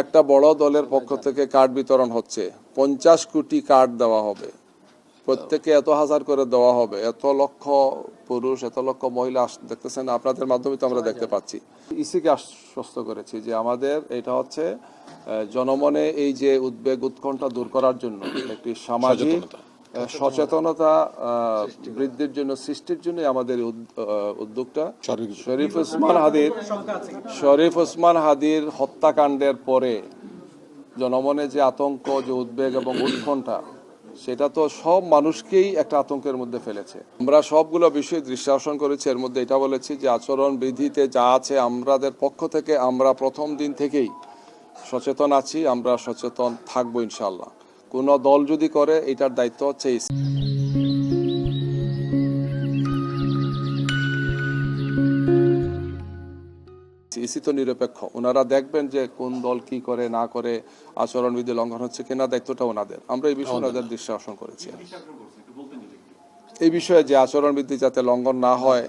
একটা বড় দলের পক্ষ থেকে কার্ড বিতরণ হচ্ছে। 50 কোটি কার্ড দেওয়া হবে, প্রত্যেকে এত হাজার করে দেওয়া হবে। এত লক্ষ পুরুষ, এত লক্ষ মহিলা দেখতেছেন, আপনাদের মাধ্যমে তো আমরা দেখতে পাচ্ছি। ইসিকে আশ্বস্ত করেছি যে আমাদের এটা হচ্ছে জনমনে এই যে উদ্বেগ উৎকণ্ঠা দূর করার জন্য একটি সামাজিক সচেতনতা বৃদ্ধির জন্য, সৃষ্টির জন্য আমাদের উদ্যোগটা। শরীফ ওসমান হাদির হত্যাকাণ্ডের পরে জনমনে যে আতঙ্ক, যে উদ্বেগ এবং উৎকণ্ঠা, সেটা তো সব মানুষকেই একটা আতঙ্কের মধ্যে ফেলেছে। আমরা সবগুলো বিষয়ে দৃষ্টি আকর্ষণ করেছি। এর মধ্যে এটা বলেছি যে আচরণ বিধিতে যা আছে আমাদের পক্ষ থেকে আমরা প্রথম দিন থেকেই সচেতন আছি, আমরা সচেতন থাকবো ইনশাআল্লাহ। কোনো দল যদি করে, এটার দায়িত্ব হচ্ছে ইসি তো নিরপেক্ষ। ওনারা দেখবেন যে কোন দল কি করে না করে, আচরণবিধি লঙ্ঘন হচ্ছে কিনা, দায়িত্বটা ওনাদের। আমরা এই বিষয়ে ওনাদের দৃষ্টি আকর্ষণ করেছি। এই বিষয়ে যে আচরণবিধি যাতে লঙ্ঘন না হয়,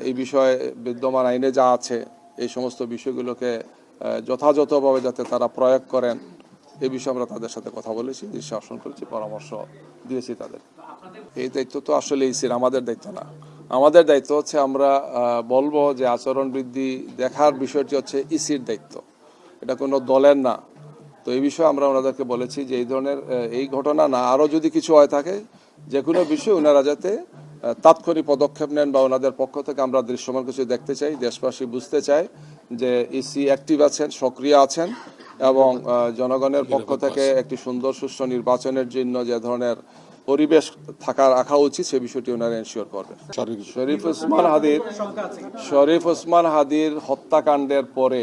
এই বিষয়ে বিদ্যমান আইনে যা আছে এই সমস্ত বিষয়গুলোকে যথাযথভাবে যাতে তারা প্রয়োগ করেন, এই বিষয়ে আমরা তাদের সাথে কথা বলেছি, দৃষ্টি আকর্ষণ করেছি, পরামর্শ দিয়েছি তাদের। এই দায়িত্ব তো আসলে ইসির, আমাদের দায়িত্ব না। আমাদের দায়িত্ব হচ্ছে আমরা বলবো যে আচরণ বৃদ্ধি দেখার বিষয়টি হচ্ছে ইসির দায়িত্ব, এটা কোনো দলের না। তো এই বিষয়ে আমরা ওনাদেরকে বলেছি যে এই ধরনের এই ঘটনা না আরও যদি কিছু হয় থাকে, যে কোনো বিষয়ে ওনারা যাতে তাৎক্ষণিক পদক্ষেপ নেন, বা ওনাদের পক্ষ থেকে আমরা দৃশ্যমান কিছু দেখতে চাই, দেশবাসী বুঝতে চায় যে ইসি অ্যাক্টিভ আছেন, সক্রিয় আছেন, এবং জনগণের পক্ষ থেকে একটি সুন্দর সুষ্ঠু নির্বাচনের জন্য যে ধরনের পরিবেশ রাখা উচিত, সে বিষয়টি ওনারা এনশিওর করবেন। শরীফ ওসমান হাদির হত্যাকাণ্ডের পরে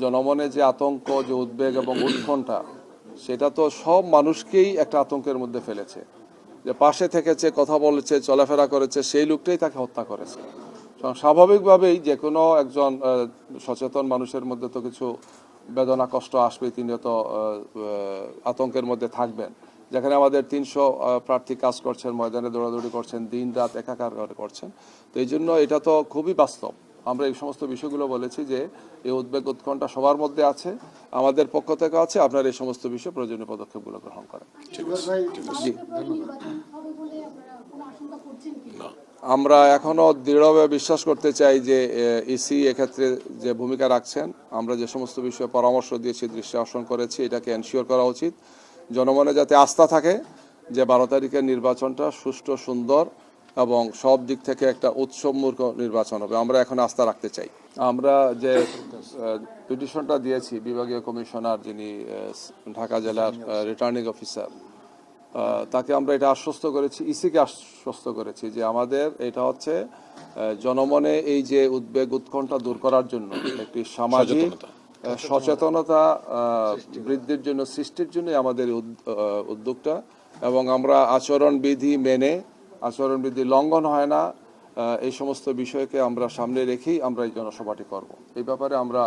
জনমনে যে আতঙ্ক, যে উদ্বেগ এবং উৎকণ্ঠা, সেটা তো সব মানুষকেই একটা আতঙ্কের মধ্যে ফেলেছে। যে পাশে থেকেছে, কথা বলেছে, চলাফেরা করেছে, সেই লোকটাই তাকে হত্যা করেছে। স্বাভাবিকভাবেই যে কোনো একজন সচেতন মানুষের মধ্যে তো কিছু বেদনা, কষ্ট আসবে, তিনিও তো আতঙ্কের মধ্যে থাকবেন। যেখানে আমাদের 300 প্রার্থী কাজ করছেন, ময়দানে দৌড়াদৌড়ি করছেন, দিন রাত একাকার করছেন। তো এই জন্য এটা তো খুবই বাস্তব। আমরা এই সমস্ত বিষয়গুলো বলেছি যে এই উদ্বেগ উৎকণ্ঠা সবার মধ্যে আছে, আমাদের পক্ষ থেকে আছে। আপনারা এই সমস্ত বিষয়ে প্রয়োজনীয় পদক্ষেপগুলো গ্রহণ করেন। জি, আমরা এখনো দৃঢ়ভাবে বিশ্বাস করতে চাই যে ইসি এক্ষেত্রে যে ভূমিকা রাখছেন, আমরা যে সমস্ত বিষয়ে পরামর্শ দিয়েছি, দৃষ্টি আকর্ষণ করেছি, এটাকে এনশিওর করা উচিত। জনমনে যাতে আস্থা থাকে যে 12 তারিখের নির্বাচনটা সুষ্ঠু, সুন্দর এবং সব দিক থেকে একটা উৎসবমূলক নির্বাচন হবে, আমরা এখন আস্থা রাখতে চাই। আমরা যে পিটিশনটা দিয়েছি, বিভাগীয় কমিশনার যিনি ঢাকা জেলার রিটার্নিং অফিসার, তাকে আমরা এটা আশ্বস্ত করেছি, ইসিকে আশ্বস্ত করেছি যে আমাদের এটা হচ্ছে জনমনে এই যে উদ্বেগ উৎকণ্ঠা দূর করার জন্য একটি সামাজিক সচেতনতা বৃদ্ধির জন্য, সৃষ্টির জন্য আমাদের উদ্যোগটা। এবং আমরা আচরণবিধি মেনে, আচরণবিধি লঙ্ঘন হয় না, এই সমস্ত বিষয়কে আমরা সামনে রেখেই আমরা এই জনসভাটি করব। এই ব্যাপারে আমরা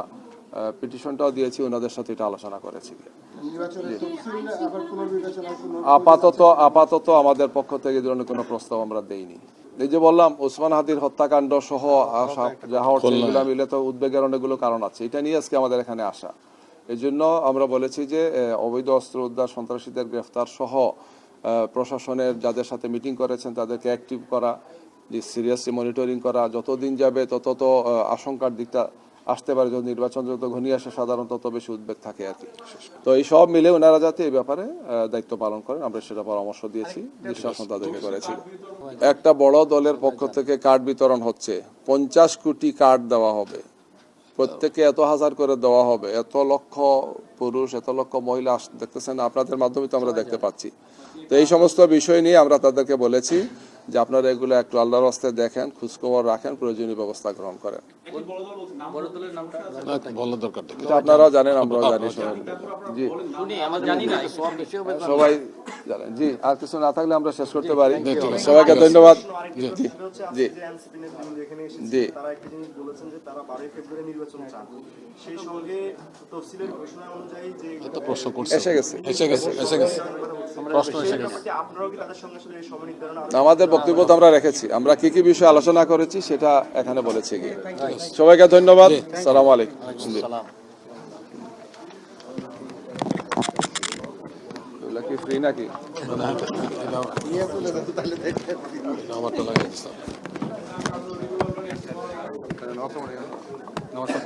পিটিশনটাও দিয়েছি, ওনাদের সাথে এটা আলোচনা করেছি। আপাতত আমাদের পক্ষ থেকে এই ধরনের কোনো প্রস্তাব আমরা দেইনি। এই যে বললাম, ওসমান হাদির হত্যাকাণ্ড সহ যা মিলে তো উদ্বেগের অনেকগুলো কারণ আছে, এটা নিয়ে আজকে আমাদের এখানে আসা। এই জন্য আমরা বলেছি যে অবৈধ অস্ত্র উদ্ধার, সন্ত্রাসীদের গ্রেফতার সহ প্রশাসনের যাদের সাথে মিটিং করেছেন তাদেরকে অ্যাক্টিভ করা, সিরিয়াসলি মনিটরিং করা। যতদিন যাবে তত তো আশঙ্কার দিকটা আসতে পারে, যত নির্বাচন যত ঘনিয়ে আসে সাধারণত তত বেশি উদ্বেগ থাকে আর কি। তো এই সব মিলে ওনারা যাতে এই ব্যাপারে দায়িত্ব পালন করেন, আমরা সেটা পরামর্শ দিয়েছি, বিশ্বাসন তাদেরকে করেছি। একটা বড় দলের পক্ষ থেকে কার্ড বিতরণ হচ্ছে। 50 কোটি কার্ড দেওয়া হবে, প্রত্যেকে এত হাজার করে দেওয়া হবে। এত লক্ষ পুরুষ, এত লক্ষ মহিলা দেখতেছেন, আপনাদের মাধ্যমে তো আমরা দেখতে পাচ্ছি। তো এই সমস্ত বিষয় নিয়ে আমরা তাদেরকে বলেছি যে আপনারা এগুলো একটু আল্লাহর রাস্তায় দেখেন, খোঁজখবর রাখেন, প্রয়োজনীয় ব্যবস্থা গ্রহণ করেন। আপনারাও জানেন, আমরাও জানি, জি সবাই জানেন। জি, আর কিছু না থাকলে আমরা শেষ করতে পারি। সবাইকে ধন্যবাদ। জি জি জি, আমাদের বক্তব্য তো আমরা রেখেছি, আমরা কি কি বিষয়ে আলোচনা করেছি সেটা এখানে বলেছি। সবাইকে ধন্যবাদ। সালাম আলাইকুম। ফ্রি নাকি? আমার তো লাগে দিচ্ছিলাম। নমস্কার।